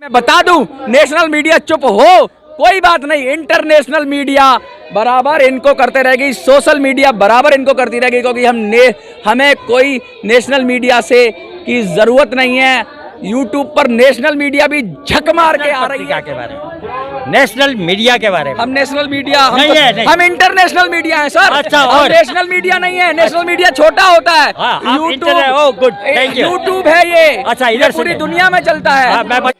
मैं बता दूं, नेशनल मीडिया चुप हो कोई बात नहीं, इंटरनेशनल मीडिया बराबर इनको करते रहेगी, सोशल मीडिया बराबर इनको करती रहेगी, क्योंकि हमें कोई नेशनल मीडिया से की जरूरत नहीं है। यूट्यूब पर नेशनल मीडिया भी झक मार के आ रही है। के बारे में, नेशनल मीडिया के बारे में हम नेशनल मीडिया नहीं है, नहीं। हम इंटरनेशनल मीडिया है सर। अच्छा, हम और नेशनल मीडिया नहीं है, नेशनल मीडिया छोटा होता है। यूट्यूब है ये। अच्छा, इधर पूरी दुनिया में चलता है।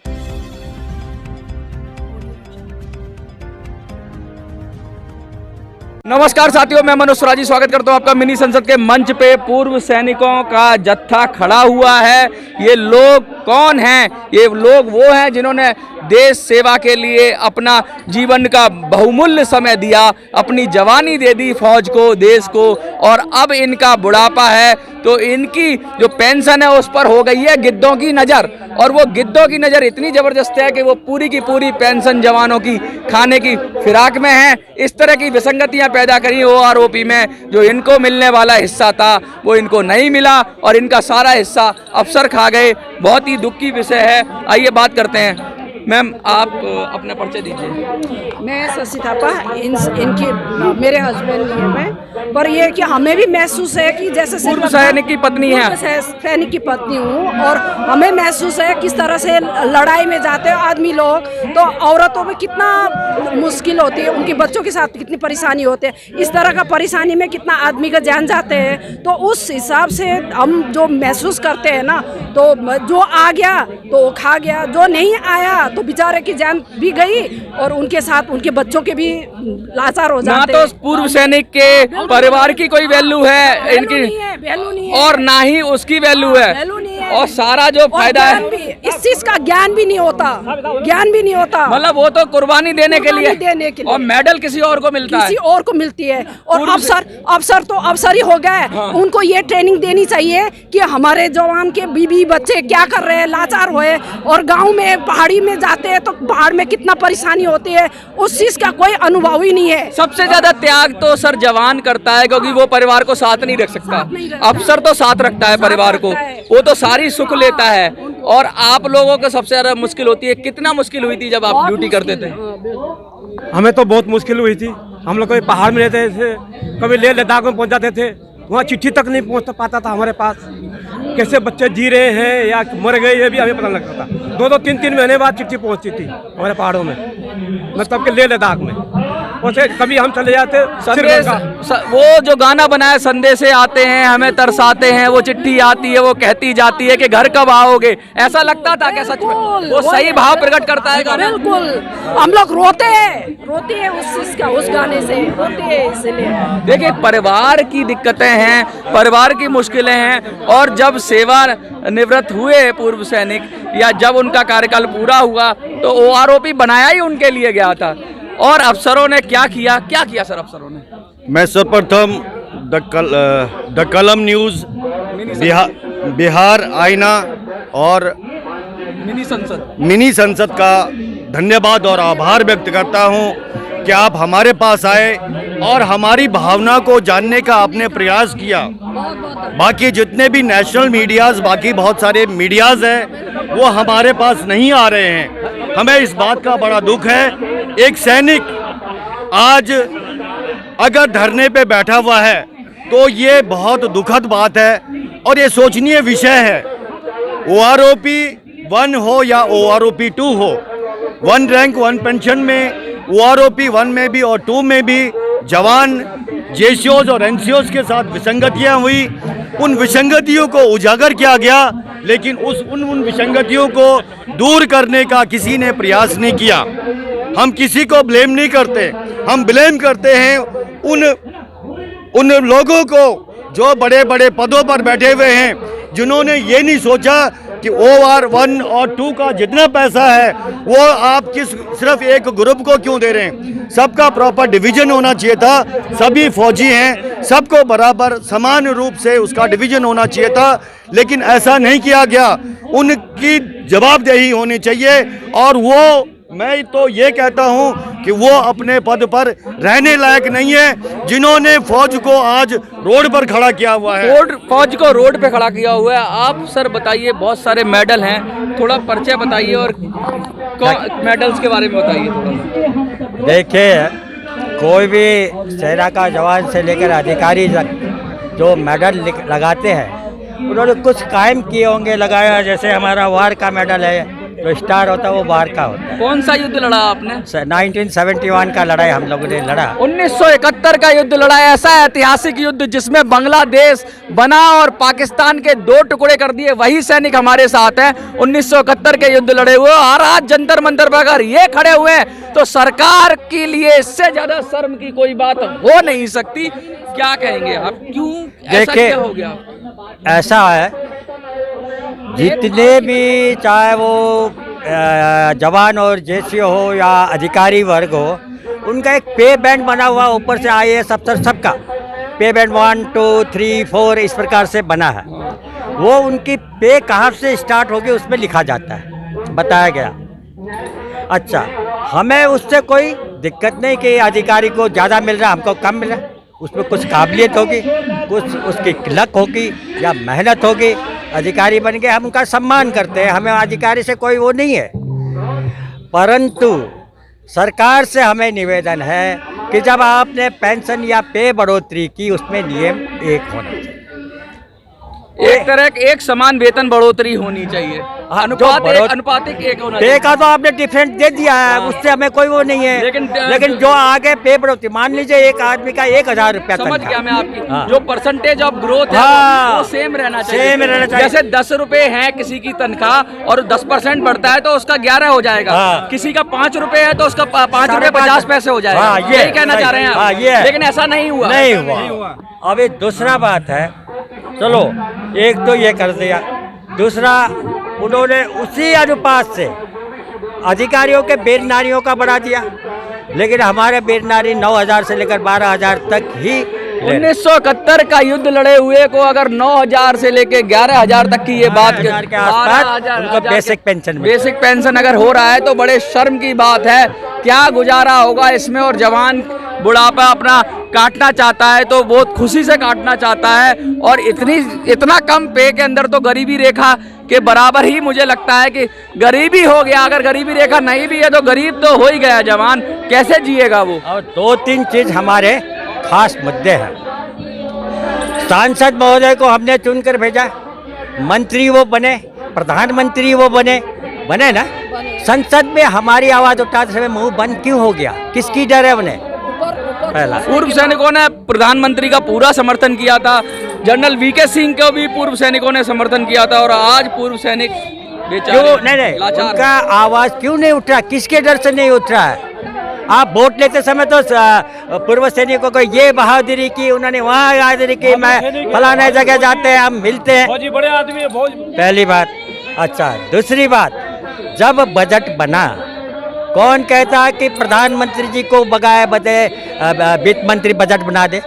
नमस्कार साथियों, मैं मनोज स्वराजी स्वागत करता हूं आपका मिनी संसद के मंच पे। पूर्व सैनिकों का जत्था खड़ा हुआ है। ये लोग कौन हैं? ये लोग वो हैं जिन्होंने देश सेवा के लिए अपना जीवन का बहुमूल्य समय दिया, अपनी जवानी दे दी फौज को, देश को, और अब इनका बुढ़ापा है तो इनकी जो पेंशन है उस पर हो गई है गिद्धों की नज़र। और वो गिद्धों की नज़र इतनी ज़बरदस्त है कि वो पूरी की पूरी पेंशन जवानों की खाने की फिराक में है। इस तरह की विसंगतियां पैदा करी ओआरओपी में। जो इनको मिलने वाला हिस्सा था वो इनको नहीं मिला और इनका सारा हिस्सा अफसर खा गए। बहुत ही दुख की विषय है। आइए बात करते हैं। मैम, आप अपना परिचय दीजिए। मैं शशि थापा, इनके मेरे हस्बैंड हैं। मैं पर ये कि हमें भी महसूस है कि जैसे पूर्व सैनिक की पत्नी है, सैनिक की पत्नी हूँ, और हमें महसूस है किस तरह से लड़ाई में जाते हैं आदमी लोग, तो औरतों में कितना मुश्किल होती है, उनके बच्चों के साथ कितनी परेशानी होती है। इस तरह का परेशानी में कितना आदमी का जान जाते हैं। तो उस हिसाब से हम जो महसूस करते हैं ना, तो जो आ गया तो खा गया, जो नहीं आया तो बेचारे की जान भी गई और उनके साथ उनके बच्चों के भी लाचार हो जाते हैं। ना तो पूर्व सैनिक के परिवार की कोई वैल्यू है इनकी, वैल्यू नहीं है, और ना ही उसकी वैल्यू है, और सारा जो फायदा है इस चीज का ज्ञान भी नहीं होता, ज्ञान भी नहीं होता। मतलब वो तो कुर्बानी देने के लिए और मेडल किसी और को मिलता है, किसी और को मिलती है। और अफसर तो अफसर ही हो गए। हाँ। उनको ये ट्रेनिंग देनी चाहिए कि हमारे जवान के बीबी बच्चे क्या कर रहे हैं, लाचार हुए, और गाँव में पहाड़ी में जाते हैं तो पहाड़ में कितना परेशानी होती है, उस चीज का कोई अनुभव ही नहीं है। सबसे ज्यादा त्याग तो सर जवान करता है, क्योंकि वो परिवार को साथ नहीं रख सकता। अफसर तो साथ रखता है परिवार को, वो तो सारी सुख लेता है। और आप लोगों को सबसे ज्यादा मुश्किल होती है। कितना मुश्किल हुई थी जब आप ड्यूटी करते थे? हमें तो बहुत मुश्किल हुई थी। हम लोग कभी पहाड़ में रहते थे, कभी लेह लद्दाख में पहुंच जाते थे, वहाँ चिट्ठी तक नहीं पहुंच पाता था हमारे पास। कैसे बच्चे जी रहे हैं या मर गए ये भी हमें पता लगता था। 2-2, 3-3 महीने बाद चिट्ठी पहुंचती थी हमारे पहाड़ों में, मतलब कि लेह लद्दाख में। वैसे कभी हम चले जाते संदेश, वो जो गाना बनाया संदेश आते हैं हमें तरसाते हैं, वो चिट्ठी आती है वो कहती जाती है कि घर कब आओगे। ऐसा लगता था क्या सच में? वो सही भाव प्रकट करता है गाना। बिल्कुल, हम लोग रोते हैं उस चीज का, उस गाने से रोते हैं। इसलिए देखिए, परिवार की दिक्कतें हैं, परिवार की मुश्किलें हैं, और जब सेवा निवृत्त हुए पूर्व सैनिक या जब उनका कार्यकाल पूरा हुआ तो ओआरओपी बनाया ही उनके लिए गया था। और अफसरों ने क्या किया सर अफसरों ने? मैं सर्वप्रथम द कलम न्यूज़, बिहार आईना और मिनी संसद का धन्यवाद और आभार व्यक्त करता हूं कि आप हमारे पास आए और हमारी भावना को जानने का आपने प्रयास किया। बाकी जितने भी नेशनल मीडियाज़, बाकी बहुत सारे मीडियाज़ हैं, वो हमारे पास नहीं आ रहे हैं। हमें इस बात का बड़ा दुख है। एक सैनिक आज अगर धरने पे बैठा हुआ है तो ये बहुत दुखद बात है और ये सोचनीय विषय है। ओआरओपी 1 हो या ओआरओपी 2 हो, 1 रैंक 1 पेंशन में ओआरओपी 1 में भी और 2 में भी जवान जेसीओज और एनसीओज के साथ विसंगतियां हुई। उन विसंगतियों को उजागर किया गया, लेकिन उन विसंगतियों को दूर करने का किसी ने प्रयास नहीं किया। हम किसी को ब्लेम नहीं करते, हम ब्लेम करते हैं उन लोगों को जो बड़े बड़े पदों पर बैठे हुए हैं, जिन्होंने ये नहीं सोचा कि OR 1 और 2 का जितना पैसा है वो आप सिर्फ एक ग्रुप को क्यों दे रहे हैं। सबका प्रॉपर डिवीजन होना चाहिए था। सभी फौजी हैं, सबको बराबर समान रूप से उसका डिवीजन होना चाहिए था, लेकिन ऐसा नहीं किया गया। उनकी जवाबदेही होनी चाहिए और वो मैं तो ये कहता हूँ कि वो अपने पद पर रहने लायक नहीं है, जिन्होंने फौज को आज रोड पर खड़ा किया हुआ है। फौज को रोड पे खड़ा किया हुआ है। आप सर बताइए, बहुत सारे मेडल हैं, थोड़ा परिचय बताइए और मेडल्स के बारे में बताइए थोड़ा। देखिए, कोई भी सेना का जवान से लेकर अधिकारी तक जो मेडल लगाते हैं उन्होंने कुछ कायम किए होंगे, लगाया। जैसे हमारा वार का मेडल है, जो स्टार होता है वो वार का होता है। कौन सा युद्ध लड़ा आपने? 1971 का लड़ाई हम लोगों ने लड़ा। 1971 का युद्ध लड़ा, ऐसा ऐतिहासिक युद्ध जिसमें बांग्लादेश बना और पाकिस्तान के 2 टुकड़े कर दिए, वही सैनिक हमारे साथ हैं। 1971 के युद्ध लड़े हुए और आज जंतर मंतर पर अगर ये खड़े हुए हैं तो सरकार के लिए इससे ज्यादा शर्म की कोई बात हो नहीं सकती। क्या कहेंगे आप, क्यों ऐसा क्या हो गया? ऐसा है, जितने भी चाहे वो जवान और जेसी हो या अधिकारी वर्ग हो, उनका एक पे बैंड बना हुआ ऊपर से IAS अफसर सबका पे बैंड 1, 2, 3, 4 इस प्रकार से बना है। वो उनकी पे कहाँ से स्टार्ट होगी उसमें लिखा जाता है, बताया गया। अच्छा, हमें उससे कोई दिक्कत नहीं कि अधिकारी को ज़्यादा मिल रहा हमको कम मिल रहा। उसमें कुछ काबिलियत होगी, कुछ उसकी लक होगी या मेहनत होगी, अधिकारी बन के हम उनका सम्मान करते हैं। हमें अधिकारी से कोई वो नहीं है, परंतु सरकार से हमें निवेदन है कि जब आपने पेंशन या पे बढ़ोतरी की, उसमें नियम एक होना चाहिए। एक तरह एक समान वेतन बढ़ोतरी होनी चाहिए, अनुपातिक एक होना चाहिए। पे का तो आपने डिफरेंट दे दिया है, उससे हमें कोई वो नहीं है। लेकिन जो आगे पे बढ़ोतरी, मान लीजिए एक आदमी का 1000 रुपया समझ गया मैं आपकी। हाँ। जो परसेंटेज ऑफ ग्रोथ है वो सेम रहना चाहिए। सेम रहना चाहिए। जैसे 10 रुपए है किसी की तनख्वाह और 10% बढ़ता है तो उसका 11 हो जाएगा। हाँ। किसी का 5 रुपए है तो उसका 5 रुपए 50 पैसे हो जाएगा। हाँ, यही कहना चाह रहे हैं हाँ, आप। लेकिन ऐसा नहीं हुआ। नहीं हुआ। अभी दूसरा बात है, चलो एक तो ये कर दिया, दूसरा उन्होंने उसी अनुपात से अधिकारियों के वीर नारियों का बढ़ा दिया, लेकिन हमारे वीर नारी 9000 से लेकर 12000 तक ही। 1971 का युद्ध लड़े हुए को अगर 9000 से लेकर 11000 तक की ये बात के आसपास उनको बेसिक पेंशन अगर हो रहा है तो बड़े शर्म की बात है। क्या गुजारा होगा इसमें, और जवान बुढ़ापा अपना काटना चाहता है तो बहुत खुशी से काटना चाहता है, और इतना कम पे के अंदर तो गरीबी रेखा के बराबर ही मुझे लगता है कि गरीबी हो गया। अगर गरीबी रेखा नहीं भी है तो गरीब तो हो ही गया जवान, कैसे जिएगा वो? और 2-3 चीज हमारे खास मुद्दे हैं। सांसद महोदय को हमने चुनकर भेजा, मंत्री वो बने, प्रधानमंत्री वो बने ना। संसद में हमारी आवाज उठाते समय मुंह बंद क्यों हो गया? किसकी डर है उन्हें? पहला, पूर्व सैनिकों ने प्रधानमंत्री का पूरा समर्थन किया था, जनरल VK सिंह को भी पूर्व सैनिकों ने समर्थन किया था, और आज पूर्व सैनिक क्यों नहीं उनका आवाज क्यों नहीं उठ रहा? किसके डर से नहीं उठ रहा है? आप वोट लेते समय तो पूर्व सैनिकों को ये बहादुरी की, उन्होंने वहाँ बहादुरी की, मैं फलाने जगह जाते हैं, हम मिलते हैं, फौजी बड़े आदमी है, पहली बात। अच्छा, दूसरी बात, जब बजट बना, कौन कहता कि प्रधानमंत्री जी को बगाए बदे वित्त मंत्री बजट बना दे?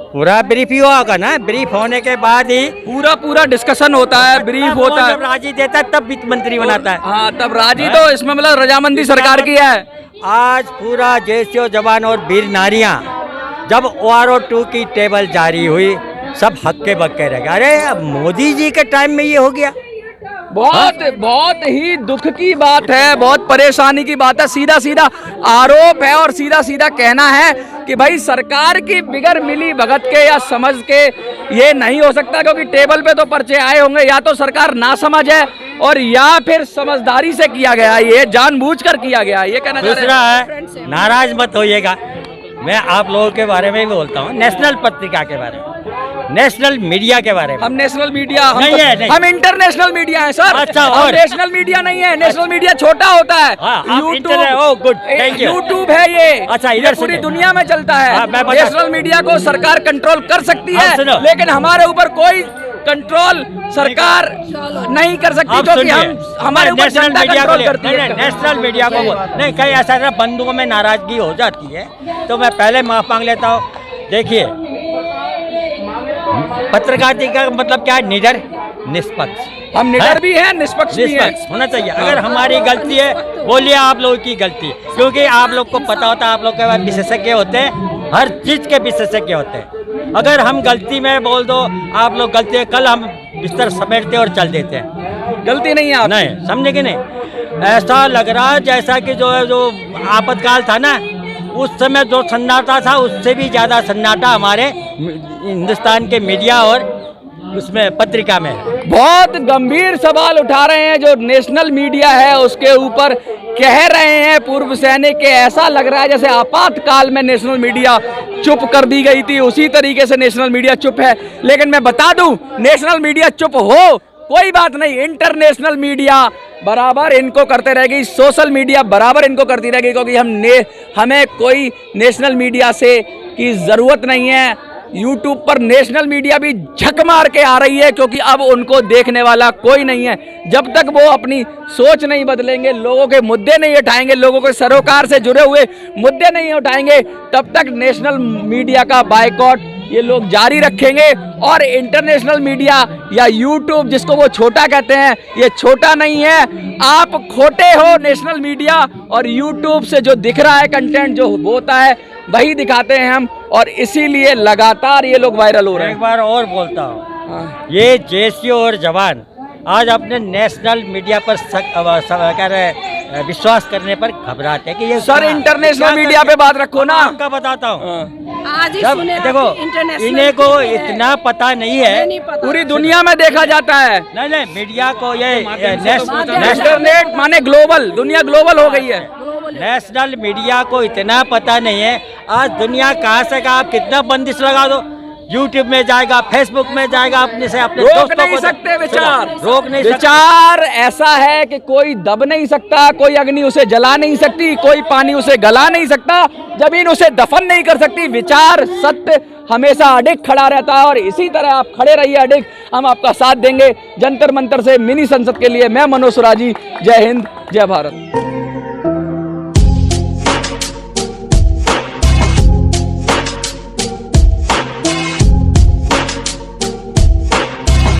पूरा ब्रीफ ही होगा ना, ब्रीफ होने के बाद ही पूरा डिस्कशन होता है, ब्रीफ होता है, जब राजी देता है तब वित्त मंत्री बनाता है। हाँ, तब राजी तो इसमें मतलब रजामंदी सरकार की है। आज पूरा जेसीओ जवान और वीर नारियां, जब ORO2 की टेबल जारी हुई, सब हक्के बक्के रह गए। अरे अब मोदी जी के टाइम में ये हो गया। बहुत ही दुख की बात है, बहुत परेशानी की बात है। सीधा आरोप है और सीधा कहना है कि भाई सरकार की बिगर मिली भगत के या समझ के ये नहीं हो सकता, क्योंकि टेबल पे तो पर्चे आए होंगे, या तो सरकार ना समझ है और या फिर समझदारी से किया गया, ये जानबूझकर किया गया, ये कहना चाह रहे हैं। दूसरा है, नाराज मत होइएगा, मैं आप लोगों के बारे में भी बोलता हूँ, नेशनल पत्रिका के बारे में, नेशनल मीडिया के बारे में। हम नेशनल मीडिया नहीं। हम इंटरनेशनल मीडिया है सर। अच्छा, और नेशनल मीडिया नहीं है, नेशनल मीडिया छोटा होता है। यूट्यूब है ये। अच्छा, इधर पूरी दुनिया में चलता है। हाँ, नेशनल मीडिया को सरकार कंट्रोल कर सकती है, लेकिन हमारे ऊपर कोई कंट्रोल सरकार नहीं कर सकती, क्योंकि हम हमारे ऊपर जनता कंट्रोल करती है। नेशनल मीडिया को नहीं, कहीं ऐसा बंधुओं में नाराजगी हो जाती है तो मैं पहले माफ मांग लेता हूँ। देखिए, पत्रकारिता का मतलब क्या है? निडर, निष्पक्ष। हम निडर भी हैं, निष्पक्ष भी हैं। होना चाहिए। अगर हमारी गलती है बोलिए आप लोगों की गलती, क्योंकि आप लोग को पता होता है, आप लोग के पास विशेषज्ञ होते हैं, हर चीज़ के विशेषज्ञ होते हैं। अगर हम गलती में बोल दो आप लोग गलती है, कल हम बिस्तर समेटते और चल देते हैं। गलती नहीं है आप नहीं, समझे कि नहीं? ऐसा लग रहा है जैसा कि जो आपातकाल था ना, उस समय जो सन्नाटा था उससे भी ज़्यादा सन्नाटा हमारे हिंदुस्तान के मीडिया और उसमें पत्रिका में है। बहुत गंभीर सवाल उठा रहे हैं जो नेशनल मीडिया है उसके ऊपर, कह रहे हैं पूर्व सैनिक के ऐसा लग रहा है जैसे आपातकाल में नेशनल मीडिया चुप कर दी गई थी, उसी तरीके से नेशनल मीडिया चुप है। लेकिन मैं बता दूं, नेशनल मीडिया चुप हो कोई बात नहीं, इंटरनेशनल मीडिया बराबर इनको करते रहेगी, सोशल मीडिया बराबर इनको करती रहेगी, क्योंकि हमें कोई नेशनल मीडिया से की ज़रूरत नहीं है। यूट्यूब पर नेशनल मीडिया भी झक मार के आ रही है, क्योंकि अब उनको देखने वाला कोई नहीं है। जब तक वो अपनी सोच नहीं बदलेंगे, लोगों के मुद्दे नहीं उठाएंगे, लोगों के सरोकार से जुड़े हुए मुद्दे नहीं उठाएंगे, तब तक नेशनल मीडिया का बायकॉट ये लोग जारी रखेंगे। और इंटरनेशनल मीडिया या यूट्यूब जिसको वो छोटा कहते हैं, ये छोटा नहीं है। आप खोटे हो नेशनल मीडिया, और यूट्यूब से जो दिख रहा है कंटेंट जो होता है वही दिखाते हैं हम, और इसीलिए लगातार ये लोग वायरल हो रहे हैं। एक बार और बोलता हूँ, ये जेसी और जवान आज अपने नेशनल मीडिया पर विश्वास करने पर घबराते हैं कि ये सर इंटरनेशनल मीडिया पे बात रखो ना। आपका बताता हूँ, आज ही जब सुने देखो इंटरनेशनल इन्हें को इतना पता नहीं है, नहीं पता। पूरी दुनिया में देखा जाता है। नहीं मीडिया को ये इंटरनेट माने ग्लोबल, दुनिया ग्लोबल हो गई है। नेशनल मीडिया को इतना पता नहीं है। आज दुनिया कहाँ से कहाँ आप कितना बंदिश लगा दो, यूट्यूब में जाएगा, फेसबुक में जाएगा, अपने से अपने रोक दोस्तों नहीं को सकते विचार, रोक नहीं सकते। विचार ऐसा है कि कोई दब नहीं सकता, कोई अग्नि उसे जला नहीं सकती, कोई पानी उसे गला नहीं सकता, जमीन उसे दफन नहीं कर सकती। विचार सत्य हमेशा अडिग खड़ा रहता है, और इसी तरह आप खड़े रहिए अडिग, हम आपका साथ देंगे। जंतर मंतर से मिनी संसद के लिए मैं मनोज सुराजी, जय हिंद, जय भारत।